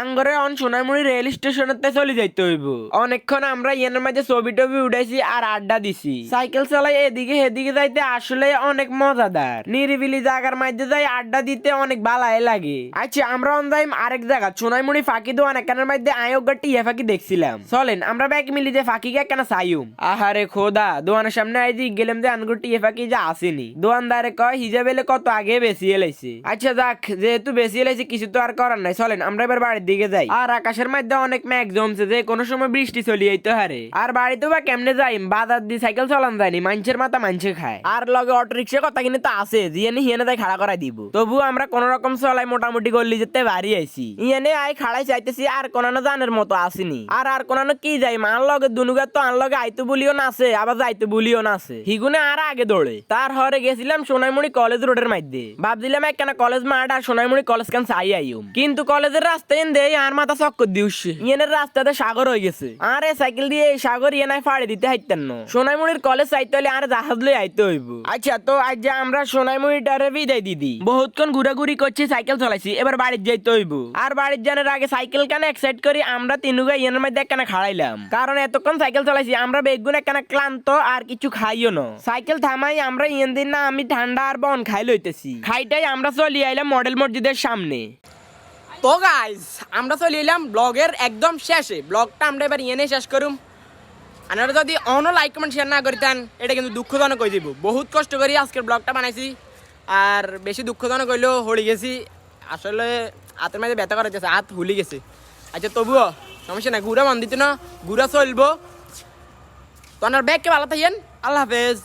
আঙ্গরে on Sonaimuri rail স্টেশনেতে চলে যাইতে হইব। অনেকক্ষণ আমরা ইয়েনের মাঝে ছবি টবি উঠাইছি আর আড্ডা দিছি। সাইকেল চালাই এদিকে হেদিকে যাইতে আসলে অনেক মজাদার। নিরিবিলি জায়গার মধ্যে যাই আড্ডা দিতে অনেক ভালাই লাগে। আচ্ছা আমরা অন যাইম আরেক জায়গা সোনাইমুড়ি ফাঁকি দোয়ান একখানের মধ্যে আয়োগা টিয়া ফাঁকি দেখছিলাম। চলেন আমরা ব্যাগ মিলি যে ফাঁকিকে কেন চাইম। আহারে খোদা দোয়ানের সামনে আইজি গেলাম যে আনগো টিয়া ফাঁকি যা আসেনি। দোয়ানদারে কয় হিজাবেলে কত আগে বেশি এলাইছে। আচ্ছা যাক যেহেতু বেশি এলাইছে কিছু তো আর করার নাই। চলেন আমরা এবার বাড়ির দিকে যাই। আর আকাশের মধ্যে অনেক মেঘ জমছে যে কোনো সময় বৃষ্টি চলে যাইতে হারে। আর বাড়িতে বা কেমনে যাইম বাজার দিয়ে সাইকেল চালান যায়নি মানুষের মাথা মানুষে খায়। আর লগে অটো রিক্সা কথা কিন্তু তো আছে জিয়ানি হিয়ানে তাই খাড়া করাই দিব। তবু আমরা কোন রকম চলাই মোটামুটি গল্লি যেতে বাড়ি আইছি। ইয়ানে আই খাড়াই চাইতেছি আর কোনানো জানের মতো আসেনি। আর কোনানো কি যাই মার লগে দুনুগার তো আন লগে আইতো বলিও না আছে আবার যাইতো বলিও না আছে। হিগুনে আর আগে দৌড়ে তার হরে গেছিলাম সোনাইমুড়ি কলেজ রোডের মধ্যে। ভাবছিলাম একখানা কলেজ মাঠ আর সোনাইমুড়ি কলেজ কান চাই আইম। কিন্তু কলেজের রাস্তায় দেই আর মাথা চক্কর দিউছে। ইয়েনের রাস্তাতে সাগর হয়ে গেছে। আরে সাইকেল দিয়ে এই সাগর ইয়েনায় ফাড়ি দিতে হাইতেন না। সোনাইমুড়ির কলেজ চাইতে হলে আর জাহাজ লই আইতে হইব। আচ্ছা তো আজ যে আমরা সোনাইমুড়িটারে বিদায় দিদি বহুতক্ষণ ঘুরাঘুরি করছি সাইকেল চালাইছি এবার বাড়ির যাইতে হইব। আর বাড়ির জানার আগে সাইকেল কেন এক্সাইট করি আমরা তিনুগা ইয়েনের মধ্যে একখানা খাড়াইলাম। কারণ এতক্ষণ সাইকেল চালাইছি আমরা বেগুন একখানা ক্লান্ত আর কিছু খাইও না। সাইকেল থামাই আমরা ইয়েন দিন না আমি ঠান্ডা আর বন খাই লইতেছি। খাইটাই আমরা চলি আইলাম মডেল মসজিদের সামনে। তো গাইস আমরা চলে এলাম ব্লগের একদম শেষে। ব্লগটা আমরা এবার ইয়েনে শেষ করুম। আপনারা যদি অন্য লাইক কমেন্ট শেয়ার না করিতেন এটা কিন্তু দুঃখজনক হয়ে যাব। বহুত কষ্ট করি আজকের ব্লগটা বানাইছি আর বেশি দুঃখজনক হইলেও হয়ে গেছি। আসলে হাতের মাঝে ব্যথা করা যাচ্ছে হাত হুলি গেছে। আচ্ছা তবুও সমস্যা না ঘুরা মন দিত না ঘুরা চলবো। তো আপনার ব্যাগকে ভালো থাকেন। আল্লাহ হাফেজ।